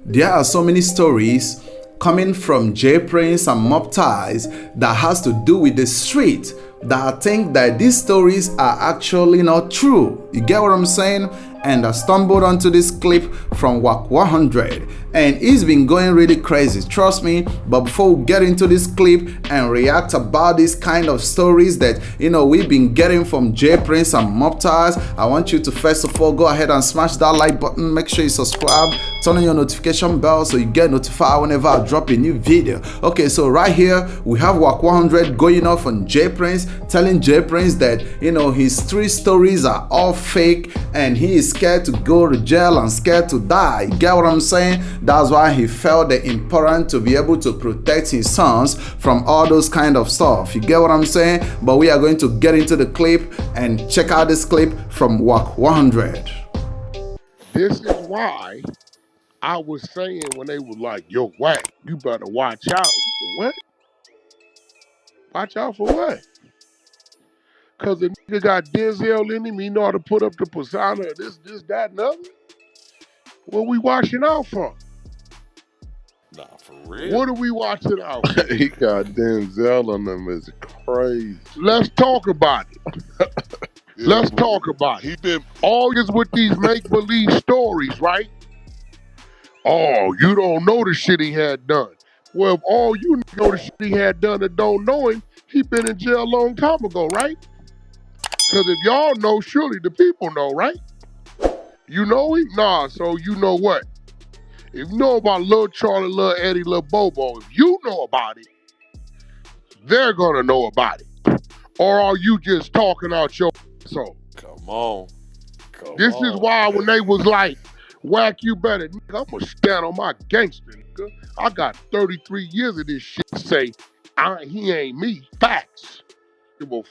there are so many stories coming from J Prince and mobties that has to do with the street that I think that these stories are actually not true. You get what I'm saying? And I stumbled onto this clip from Wack 100 and it's been going really crazy, trust me. But before we get into this clip and react about these kind of stories that we've been getting from J Prince and mobties, I want you to first of all go ahead and smash that like button, make sure you subscribe, turn on your notification bell so you get notified whenever I drop a new video. Okay, so right here we have Wack 100 going off on J Prince, telling J Prince that his 3 stories are all fake and he is scared to go to jail and scared to die. You get what I'm saying? That's why he felt the important to be able to protect his sons from all those kind of stuff. You get what I'm saying? But we are going to get into the clip and check out this clip from Wack 100. This is why I was saying when they were like, yo, Wack, you better watch out. What? Watch out for what? Because the nigga got Denzel in him, he know how to put up the persona, this, that, and other. What we watching out for? Nah, for real. What are we watching out for? He got Denzel on them. It's crazy. Let's talk about it. Let's talk about it. He been all this with these make-believe stories, right? Oh, you don't know the shit he had done. Well, if all you know the shit he had done and don't know him, he been in jail a long time ago, right? Because if y'all know, surely the people know, right? You know him? Nah, so you know what? If you know about Lil Charlie, Lil Eddie, Lil Bobo, if you know about it, they're gonna know about it. Or are you just talking out your soul? Come on. This is why when they was like, Wack, you better, nigga, I'm gonna stand on my gangster, nigga. I got 33 years of this shit to say, he ain't me. Facts. Give a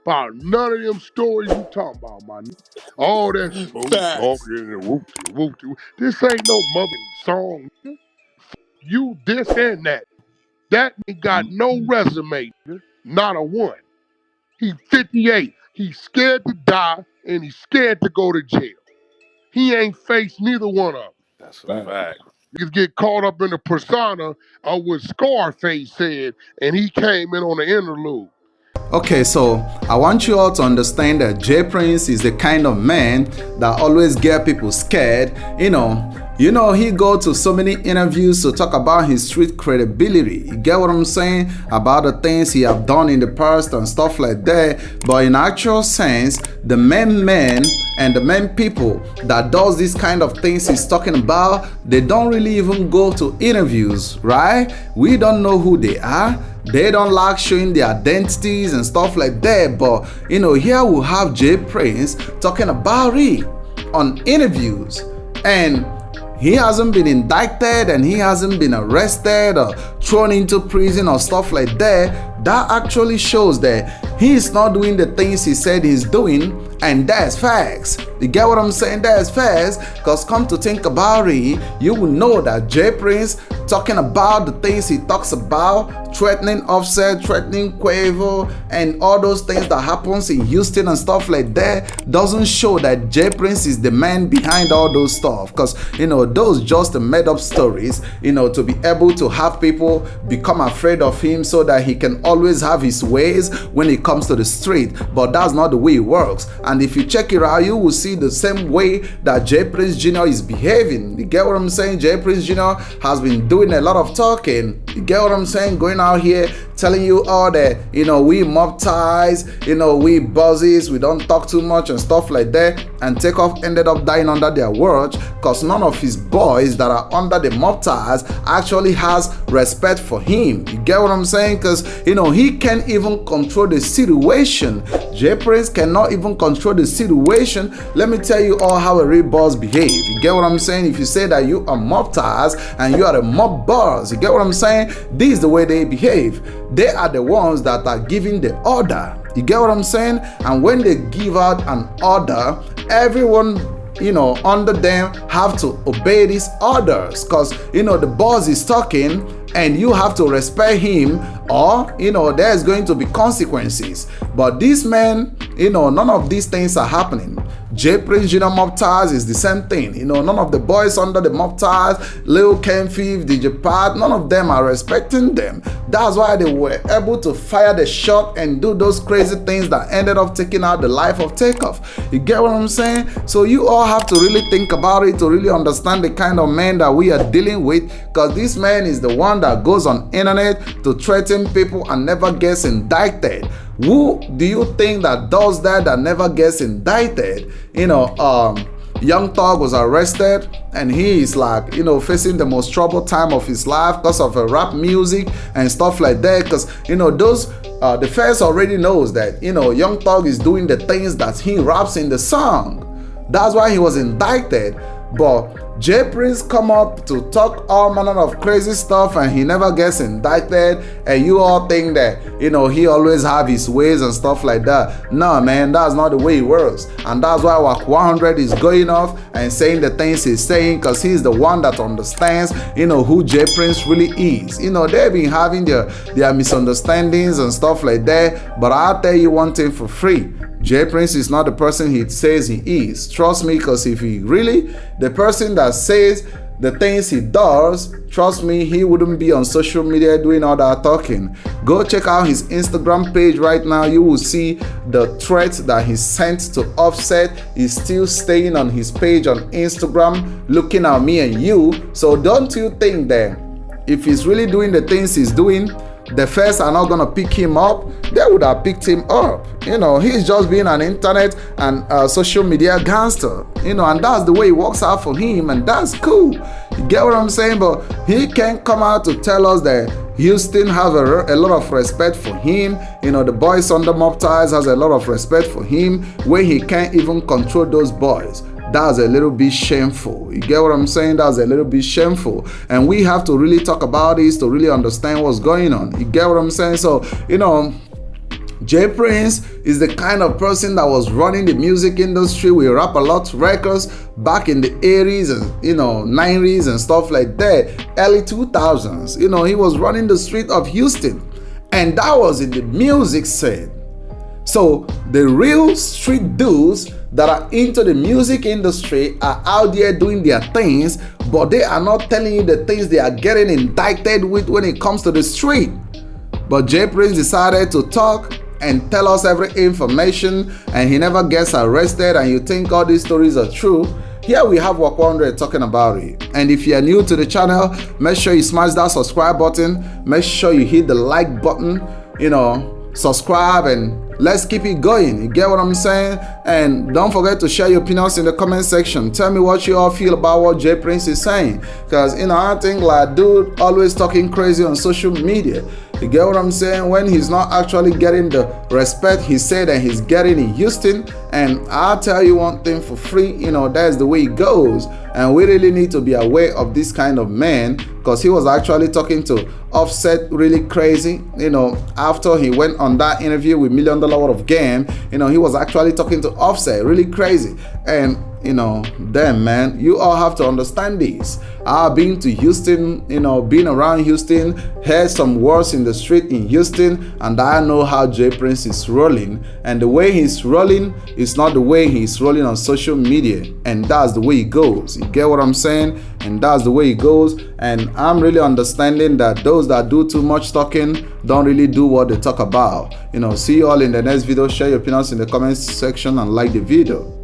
about none of them stories you talking about, my nigga. All that talking and whoop-de-whoop-de. This ain't no mugging song, nigga. You this and that. That nigga got no resume, nigga. Not a one. He 58. He's scared to die and he's scared to go to jail. He ain't faced neither one of them. That's a fact. Niggas get caught up in the persona of what Scarface said, and he came in on the interlude. Okay, so I want you all to understand that J Prince is the kind of man that always get people scared. He go to so many interviews to talk about his street credibility. You get what I'm saying? About the things he have done in the past and stuff like that. But in actual sense, the main man and the main people that does these kind of things he's talking about, they don't really even go to interviews, right? We don't know who they are. They don't like showing their identities and stuff like that. But here we have J Prince talking about it on interviews, and he hasn't been indicted and he hasn't been arrested or thrown into prison or stuff like that. That actually shows that he is not doing the things he said he's doing, and that's facts. You get what I'm saying? That's facts. Because come to think about it, you will know that J Prince talking about the things he talks about, threatening Offset, threatening Quavo, and all those things that happens in Houston and stuff like that, doesn't show that J Prince is the man behind all those stuff. Because those just made up stories, to be able to have people become afraid of him so that he can always have his ways when it comes to the street. But that's not the way it works. And if you check it out, you will see the same way that J Prince Jr. is behaving. You get what I'm saying? J Prince Jr. has been doing a lot of talking. You get what I'm saying? Going out here telling you all that, we mobties, we bosses, we don't talk too much and stuff like that. And Takeoff ended up dying under their watch because none of his boys that are under the mobties actually has respect for him. You get what I'm saying? Because, he can't even control the situation. J Prince cannot even control the situation. Let me tell you all how a real boss behave. You get what I'm saying? If you say that you are mobties and you are a mob boss, you get what I'm saying? This is the way they behave. They are the ones that are giving the order. You get what I'm saying? And when they give out an order, everyone under them have to obey these orders, because the boss is talking and you have to respect him, or there's going to be consequences. But this man, none of these things are happening. J Prince Junior mobties is the same thing. You know, none of the boys under the mobties, Lil Ken Fifth, DJ Pat, none of them are respecting them. That's why they were able to fire the shot and do those crazy things that ended up taking out the life of Takeoff. You get what I'm saying? So you all have to really think about it to really understand the kind of man that we are dealing with, because this man is the one that goes on internet to threaten people and never gets indicted. Who do you think that does that never gets indicted? You know, Young Thug was arrested and he is like, you know, facing the most troubled time of his life because of rap music and stuff like that. Because, you know, those the feds already knows that, you know, Young Thug is doing the things that he raps in the song. That's why he was indicted. But J Prince come up to talk all manner of crazy stuff and he never gets indicted, and you all think that, you know, he always have his ways and stuff like that. No, man, that's not the way it works. And that's why Wack 100 is going off and saying the things he's saying, because he's the one that understands, you know, who J Prince really is. You know, they've been having their misunderstandings and stuff like that, but I'll tell you one thing for free. J Prince is not the person he says he is. Trust me, because if he really, the person that says the things he does, trust me, he wouldn't be on social media doing all that talking. Go check out his Instagram page right now. You will see the threat that he sent to Offset is still staying on his page on Instagram, looking at me and you. So don't you think that if he's really doing the things he's doing, the feds are not gonna pick him up? They would have picked him up. You know, he's just being an internet and social media gangster. You know, and that's the way it works out for him, and that's cool. You get what I'm saying? But he can't come out to tell us that Houston have a lot of respect for him. You know, the boys under mobties has a lot of respect for him, where he can't even control those boys. That's a little bit shameful. You get what I'm saying? That's a little bit shameful. And we have to really talk about this to really understand what's going on. You get what I'm saying? So, you know, J Prince is the kind of person that was running the music industry with Rap-A-Lot Records back in the 80s and, you know, 90s and stuff like that, early 2000s. You know, he was running the street of Houston, and that was in the music scene. So the real street dudes that are into the music industry are out there doing their things, but they are not telling you the things they are getting indicted with when it comes to the street. But J Prince decided to talk and tell us every information, and he never gets arrested, and you think all these stories are true. Here we have Wack 100 talking about it. And if you are new to the channel, make sure you smash that subscribe button. Make sure you hit the like button, you know, subscribe, and let's keep it going. You get what I'm saying? And don't forget to share your opinions in the comment section. Tell me what you all feel about what J Prince is saying. Because, you know, I think like dude always talking crazy on social media. You get what I'm saying? When he's not actually getting the respect he said that he's getting in Houston. And I'll tell you one thing for free, you know, that's the way it goes. And we really need to be aware of this kind of man, because he was actually talking to Offset really crazy. You know, after he went on that interview with $1 Million Worth of Game, you know, he was actually talking to Offset really crazy. And, you know, damn, man, you all have to understand this. I've been to Houston, you know, been around Houston, heard some words in the street in Houston, and I know how J Prince is rolling. And the way he's rolling is not the way he's rolling on social media. And that's the way it goes. You get what I'm saying? And that's the way it goes. And I'm really understanding that those that do too much talking don't really do what they talk about. You know, see you all in the next video. Share your opinions in the comments section and like the video.